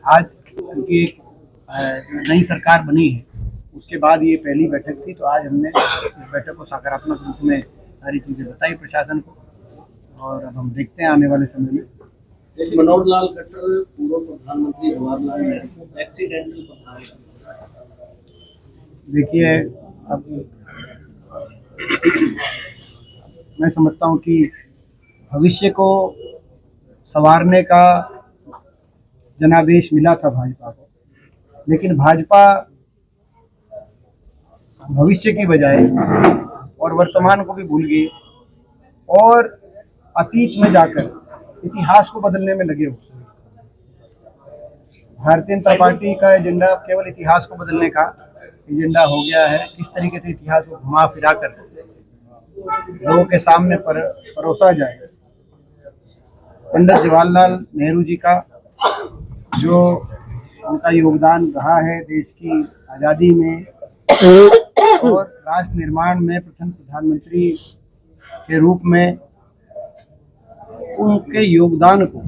आज क्योंकि एक नई सरकार बनी है, उसके बाद ये पहली बैठक थी, तो आज हमने इस बैठक को सकारात्मक रूप में सारी चीज़ें बताई प्रशासन को, और अब हम देखते हैं आने वाले समय में। जैसे मनोहर लाल खट्टर पूर्व प्रधानमंत्री जवाहरलाल नेहरू को एक्सीडेंटल देखिए, अब मैं समझता हूँ कि भविष्य को संवारने का जनादेश मिला था भाजपा को, लेकिन भाजपा भविष्य की बजाय और वर्तमान को भी भूल गई और अतीत में जाकर इतिहास को बदलने में लगे हुए। भारतीय जनता पार्टी का एजेंडा केवल इतिहास को बदलने का एजेंडा हो गया है। किस तरीके से इतिहास को घुमा फिरा कर लोगों के सामने परोसा जाए। पंडित जवाहरलाल नेहरू जी का जो उनका योगदान रहा है देश की आज़ादी में और राष्ट्र निर्माण में प्रथम प्रधानमंत्री के रूप में, उनके योगदान को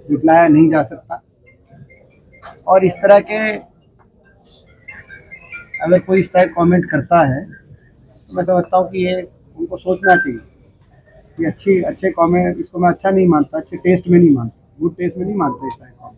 झुटलाया नहीं जा सकता। और इस तरह के अगर कोई इस तरह कमेंट करता है तो मैं समझता हूँ कि ये उनको सोचना चाहिए कि अच्छे कमेंट, इसको मैं अच्छा नहीं मानता, अच्छे टेस्ट में नहीं मानता, गुड टेस्ट में नहीं मानता इस तरह का।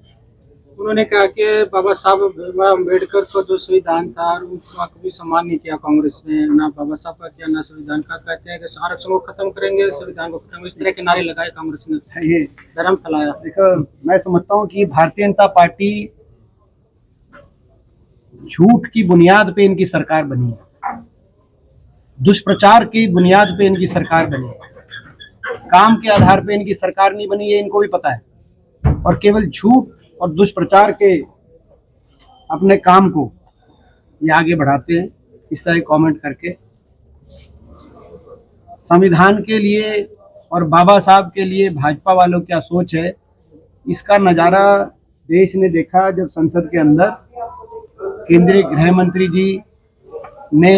उन्होंने कहा कि बाबा साहब अम्बेडकर का जो संविधान था उसका कभी सम्मान नहीं किया कांग्रेस ने, ना बाबा साहब का किया ना संविधान का। कहते हैं कि आरक्षण को खत्म करेंगे, संविधान को खत्म, इस तरह के नारे लगाए कांग्रेस ने, ये धर्म फैलाया। देखो, मैं समझता हूँ कि भारतीय जनता पार्टी झूठ की बुनियाद पे इनकी सरकार बनी है, दुष्प्रचार की बुनियाद पे इनकी सरकार बनी है, काम के आधार पे इनकी सरकार नहीं बनी है, इनको भी पता है। और केवल झूठ और दुष्प्रचार के अपने काम को ये आगे बढ़ाते हैं इस तरह कमेंट करके। संविधान के लिए और बाबा साहब के लिए भाजपा वालों क्या सोच है, इसका नज़ारा देश ने देखा जब संसद के अंदर केंद्रीय गृह मंत्री जी ने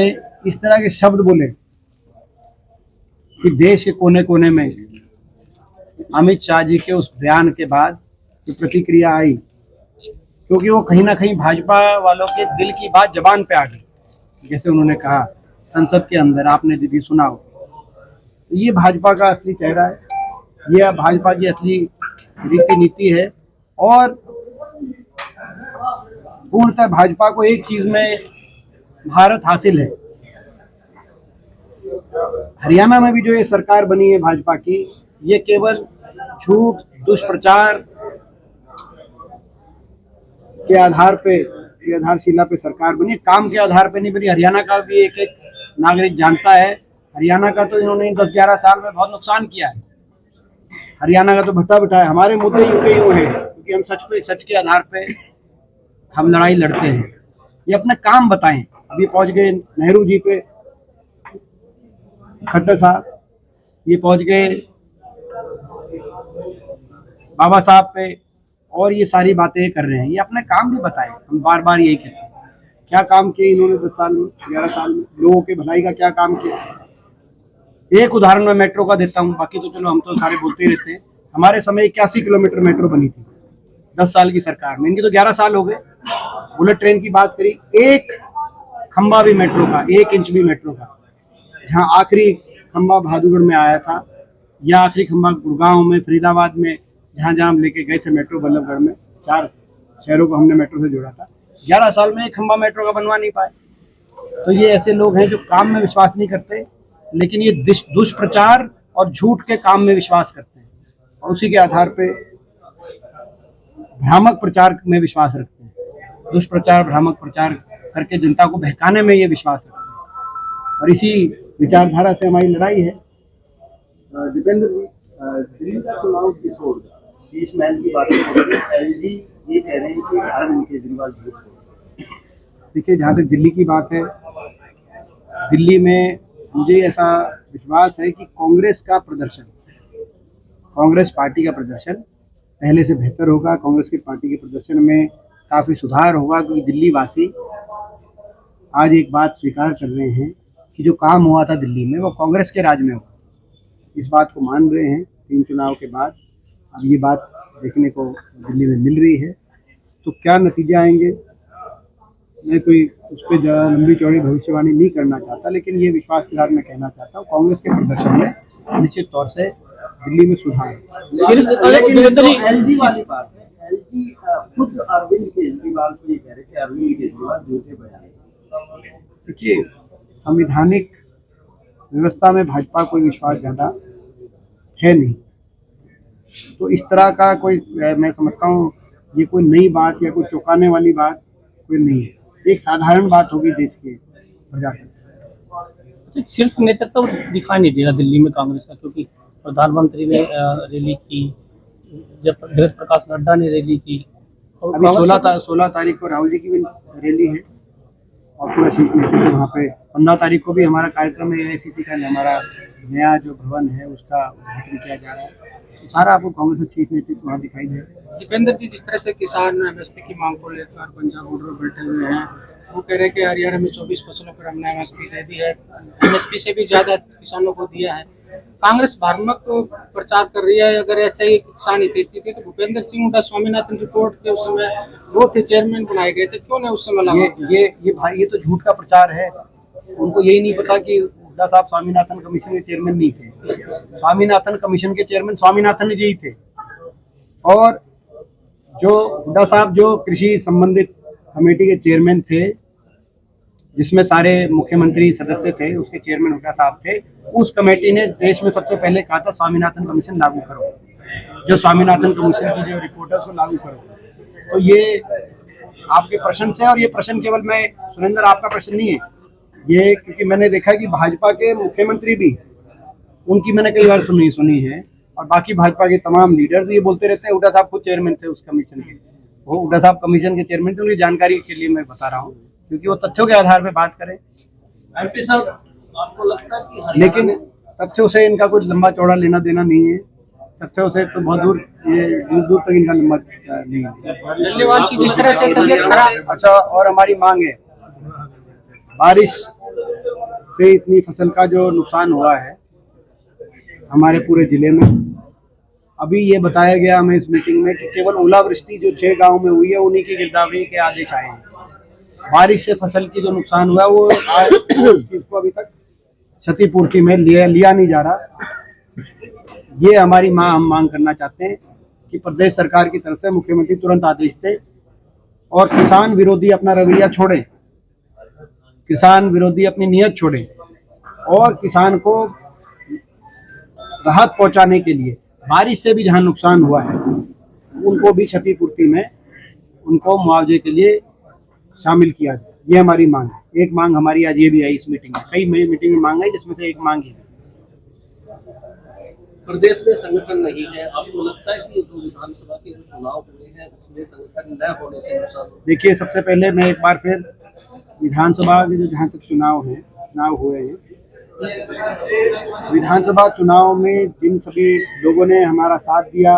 इस तरह के शब्द बोले कि देश के कोने कोने में अमित शाह जी के उस बयान के बाद जो प्रतिक्रिया आई, क्योंकि वो कहीं ना कहीं भाजपा वालों के दिल की बात जबान पे आ गई। जैसे उन्होंने कहा संसद के अंदर, आपने दीदी सुना हो, तो ये भाजपा का असली चेहरा है, ये भाजपा की असली रीति नीति है। और पूर्णतः भाजपा को एक चीज में भारत हासिल है। हरियाणा में भी जो ये सरकार बनी है भाजपा की, ये केवल झूठ दुष्प्रचार के आधार पे, की आधारशिला पे सरकार बनी, काम के आधार पे नहीं बनी। हरियाणा का भी एक एक नागरिक जानता है, हरियाणा का तो इन्होंने 10-11 साल में बहुत नुकसान किया है। हरियाणा का तो भट्टा बिठाया। हमारे मुद्दे यूं हैं क्योंकि हम सच के आधार पे हम लड़ाई लड़ते हैं। ये अपने काम बताएं। अभी पहुंच गए नेहरू जी पे, खट्टर साहब, ये पहुंच गए बाबा साहब पे, और ये सारी बातें कर रहे हैं। ये अपने काम भी बताएं। हम बार बार यही कहते हैं, क्या काम किए इन्होंने 10 साल में, 11 साल में, लोगों के भलाई का क्या काम किया। एक उदाहरण मैं मेट्रो का देता हूँ, बाकी तो चलो हम तो सारे बोलते ही रहते हैं। हमारे समय 81 किलोमीटर मेट्रो बनी थी 10 साल की सरकार में, इनकी तो 11 साल हो गए। बुलेट ट्रेन की बात करी, एक खंबा भी मेट्रो का, 1 इंच भी मेट्रो का, जहाँ आखिरी खंबा बहादुरगढ़ में आया था, या आखिरी खंबा गुड़गांव में, फरीदाबाद में, जहाँ जहाँ हम लेके गए थे मेट्रो, बल्लभगढ़ में 4 शहरों को हमने मेट्रो से जोड़ा था। 11 साल में एक खंबा मेट्रो का बनवा नहीं पाए। तो ये ऐसे लोग हैं जो काम में विश्वास नहीं करते, लेकिन ये दुष्प्रचार और झूठ के काम में विश्वास करते हैं, और उसी के आधार पे भ्रामक प्रचार में विश्वास रखते हैं। दुष्प्रचार, भ्रामक प्रचार करके जनता को बहकाने में ये विश्वास रखते हैं, और इसी विचारधारा से हमारी लड़ाई है। दीपेंद्र जी, दिल्ली का चुनाव किस ओर का? शीश महल की बात हो रही है, एलजी ये कह रहे हैं कि अरविंद केजरीवाल जीत गए। देखिए, जहाँ तक दिल्ली की बात है, दिल्ली में मुझे ऐसा विश्वास है कि कांग्रेस का प्रदर्शन, कांग्रेस पार्टी का प्रदर्शन पहले से बेहतर होगा। कांग्रेस की पार्टी के प्रदर्शन में काफ़ी सुधार होगा, क्योंकि दिल्ली वासी आज एक बात स्वीकार कर रहे हैं कि जो काम हुआ था दिल्ली में वो कांग्रेस के राज में हुआ। इस बात को मान रहे हैं 3 चुनाव के बाद। अब ये बात देखने को दिल्ली में मिल रही है, तो क्या नतीजे आएंगे मैं कोई उस पर ज़्यादा लंबी चौड़ी भविष्यवाणी नहीं करना चाहता, लेकिन ये विश्वास के साथ मैं कहना चाहता हूँ कांग्रेस के प्रदर्शन में निश्चित तौर से दिल्ली में सुधार है। एलजी वाली बात है, एलजी खुद अरविंद केजरीवाल को ये कह रहे थे अरविंद केजरीवाल झूठे बयान। देखिए, संवैधानिक व्यवस्था में भाजपा कोई विश्वास ज़्यादा है नहीं, तो इस तरह का कोई मैं समझता हूँ ये कोई नई बात या कोई चौंकाने वाली बात कोई नहीं है, एक साधारण बात होगी देश के प्रजा की। शीर्ष नेतृत्व दिखाई नहीं देगा दिल्ली में कांग्रेस का, क्योंकि प्रधानमंत्री ने रैली की, जब जगत प्रकाश नड्डा ने रैली की, और अभी 16 तारीख को राहुल जी की भी रैली है और पूरा शीर्ष नेतृत्व वहाँ पे 15 तारीख को भी हमारा कार्यक्रम है। AICC का हमारा नया जो भवन है उसका उद्घाटन किया जा रहा है, तो सारा आपको कांग्रेस का शीर्ष नेतृत्व वहाँ दिखाई देगा। दीपेंद्र जी, जिस तरह से किसान MSP की मांग को लेकर पंजाब बॉर्डर पर बैठे हुए हैं, वो कह रहे हैं कि हरियाणा में 24 फसलों पर हमने MSP दे दी है, MSP से भी ज्यादा किसानों को दिया है। कांग्रेस भ्रामक प्रचार कर रही है। अगर ऐसे ही किसान हितैषी थे तो भूपेंद्र सिंह हुड्डा स्वामीनाथन रिपोर्ट के उस समय वो थे, चेयरमैन बनाए गए थे, क्यों नहीं उस समय लागू किया? ये भाई, ये तो झूठ का प्रचार है। उनको यही नहीं पता कि हुड्डा साहब स्वामीनाथन कमीशन के चेयरमैन नहीं थे। स्वामीनाथन कमीशन के चेयरमैन स्वामीनाथन जी ही थे, और जो हुड्डा साहब जो कृषि संबंधित कमेटी के चेयरमैन थे, जिसमें सारे मुख्यमंत्री सदस्य थे, उसके चेयरमैन हुड्डा साहब थे। उस कमेटी ने देश में सबसे पहले कहा था स्वामीनाथन कमीशन लागू करो, जो स्वामीनाथन कमीशन की जो रिपोर्ट है उसको लागू करो। तो ये आपके प्रश्न से, और ये प्रश्न केवल मैं सुरेंद्र आपका प्रश्न नहीं है ये, क्योंकि मैंने देखा कि भाजपा के मुख्यमंत्री भी, उनकी मैंने कई बार सुनी है, और बाकी भाजपा के तमाम लीडर्स ये बोलते रहते हैं हुड्डा साहब खुद चेयरमैन थे उस कमीशन के। वो हुड्डा साहब कमीशन के चेयरमैन थे, उनकी जानकारी के लिए मैं बता रहा हूँ, क्योंकि वो तथ्यों के आधार पर बात करें। MP साहब, आपको लगता है कि लेकिन तथ्यों से इनका कुछ लंबा चौड़ा लेना देना नहीं है, तथ्यों से तो बहुत दूर, ये दूर तक इनका लंबा नहीं है। धन्यवाद की जिस तरह से तबीयत खराब। अच्छा, और हमारी मांग है, बारिश से इतनी फसल का जो नुकसान हुआ है हमारे पूरे जिले में, अभी ये बताया गया हमें इस मीटिंग में कि केवल ओलावृष्टि जो 6 गांव में हुई है उन्हीं की गिरदावरी के आदेश आए हैं। बारिश से फसल की जो नुकसान हुआ वो इसको अभी तक क्षतिपूर्ति में लिया नहीं जा रहा। ये हमारी हम मांग करना चाहते हैं कि प्रदेश सरकार की तरफ से मुख्यमंत्री तुरंत आदेश दे और किसान विरोधी अपना रवैया छोड़े, किसान विरोधी अपनी नीयत छोड़े, और किसान को राहत पहुंचाने के लिए बारिश से भी जहां नुकसान हुआ है उनको भी क्षतिपूर्ति में उनको मुआवजे के लिए शामिल किया जाए। ये हमारी मांग है। एक मांग हमारी आज ये भी आई इस मीटिंग में, कई मीटिंग में मांग आई जिसमें से एक मांग है। प्रदेश में संगठन नहीं है, आपको लगता है कि जो विधानसभा के जो चुनाव हुए हैं उसमें संगठन न होने से नुकसान? देखिए, सबसे पहले मैं एक बार फिर विधानसभा के जो जहाँ तक चुनाव हुए हैं, विधानसभा चुनाव में जिन सभी लोगों ने हमारा साथ दिया,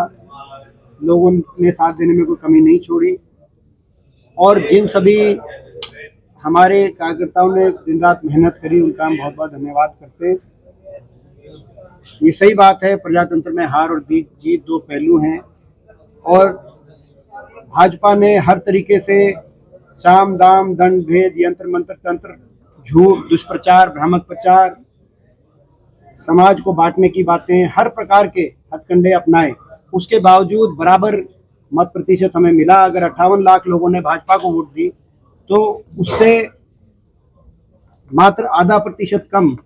लोगों ने साथ देने में कोई कमी नहीं छोड़ी, और जिन सभी हमारे कार्यकर्ताओं ने दिन रात मेहनत करी उनका हम बहुत बहुत धन्यवाद करते हैं। ये सही बात है, प्रजातंत्र में हार और जीत दो पहलू हैं, और भाजपा ने हर तरीके से साम दाम दंड भेद यंत्र मंत्र तंत्र झूठ दुष्प्रचार भ्रामक प्रचार समाज को बांटने की बातें हर प्रकार के हथकंडे अपनाए, उसके बावजूद बराबर मत प्रतिशत हमें मिला। अगर 58 लाख लोगों ने भाजपा को वोट दी तो उससे मात्र आधा प्रतिशत कम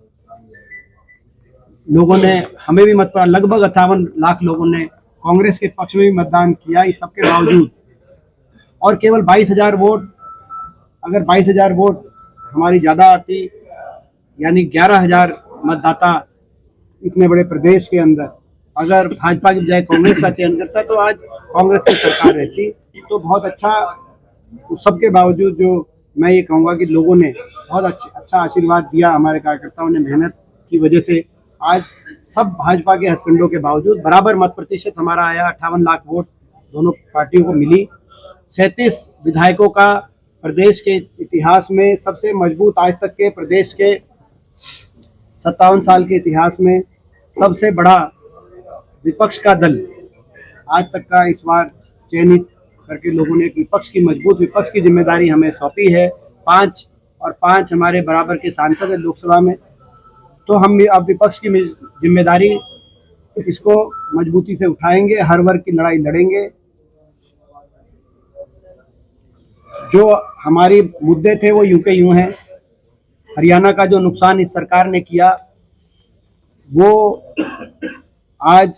लोगों ने हमें भी मत पड़ा, लगभग 58 लाख लोगों ने कांग्रेस के पक्ष में भी मतदान किया। इस सबके बावजूद और केवल 22,000 वोट, अगर 22,000 वोट हमारी ज़्यादा आती, यानी 11,000 मतदाता इतने बड़े प्रदेश के अंदर अगर भाजपा की बजाय कांग्रेस का चयन करता तो आज कांग्रेस की सरकार रहती, तो बहुत अच्छा। उस सबके बावजूद जो मैं ये कहूँगा कि लोगों ने बहुत अच्छा आशीर्वाद दिया, हमारे कार्यकर्ताओं ने मेहनत की वजह से आज सब भाजपा के हथकंडों के बावजूद बराबर मत प्रतिशत हमारा आया। 58 लाख वोट दोनों पार्टियों को मिली। 37 विधायकों का प्रदेश के इतिहास में सबसे मजबूत, आज तक के प्रदेश के 57 साल के इतिहास में सबसे बड़ा विपक्ष का दल आज तक का इस बार चयनित करके लोगों ने एक विपक्ष की मजबूत विपक्ष की जिम्मेदारी हमें सौंपी है। 5 और 5 हमारे बराबर के सांसद हैं लोकसभा में, तो हम भी अब विपक्ष की जिम्मेदारी इसको मजबूती से उठाएंगे, हर वर्ग की लड़ाई लड़ेंगे। जो हमारे मुद्दे थे वो यूं के यूं हैं। हरियाणा का जो नुकसान इस सरकार ने किया वो आज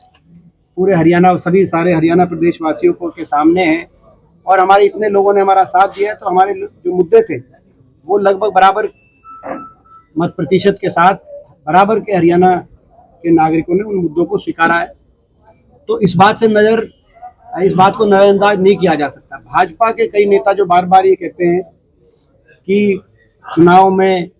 पूरे हरियाणा सारे हरियाणा प्रदेश वासियों को के सामने है, और हमारे इतने लोगों ने हमारा साथ दिया है, तो हमारे जो मुद्दे थे वो लगभग बराबर मत प्रतिशत के साथ बराबर के हरियाणा के नागरिकों ने उन मुद्दों को स्वीकारा है। तो इस बात को नजरअंदाज नहीं किया जा सकता। भाजपा के कई नेता जो बार बार ये कहते हैं कि चुनाव में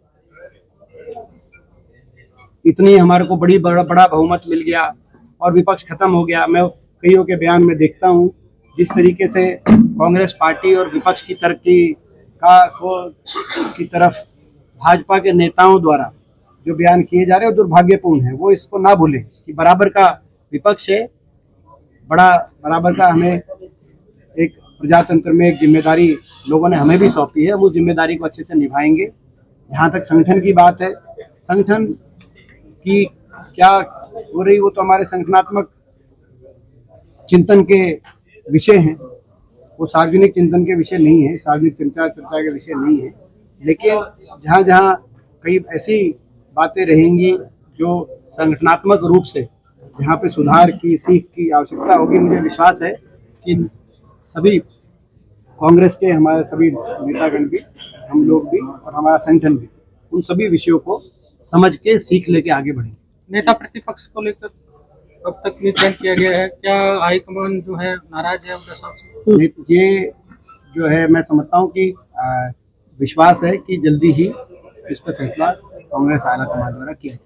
इतनी हमारे को बड़ा बहुमत मिल गया और विपक्ष खत्म हो गया। मैं कईयों के बयान में देखता हूँ जिस तरीके से कांग्रेस पार्टी और विपक्ष की तरक्की की तरफ भाजपा के नेताओं द्वारा जो बयान किए जा रहे हैं वो दुर्भाग्यपूर्ण है। वो इसको ना भूलें कि बराबर का विपक्ष है, बराबर का हमें एक प्रजातंत्र में एक जिम्मेदारी लोगों ने हमें भी सौंपी है, हम उस जिम्मेदारी को अच्छे से निभाएंगे। जहाँ तक संगठन की बात है, संगठन की क्या हो रही वो तो हमारे संगठनात्मक चिंतन के विषय हैं, वो सार्वजनिक चिंतन के विषय नहीं है, सार्वजनिक चर्चा के विषय नहीं है। लेकिन जहाँ जहाँ कई ऐसी बातें रहेंगी जो संगठनात्मक रूप से यहाँ पे सुधार की सीख की आवश्यकता होगी, मुझे विश्वास है कि सभी कांग्रेस के हमारे सभी नेतागण भी, हम लोग भी और हमारा संगठन भी उन सभी विषयों को समझ के सीख लेके आगे बढ़ेंगे। नेता प्रतिपक्ष को लेकर अब तक निर्णय किया गया है, क्या हाईकमान जो है नाराज है उनका साहब? ये जो है मैं समझता हूँ कि विश्वास है कि जल्दी ही इस पर फैसला कांग्रेस आला कमान द्वारा किया जाएगा।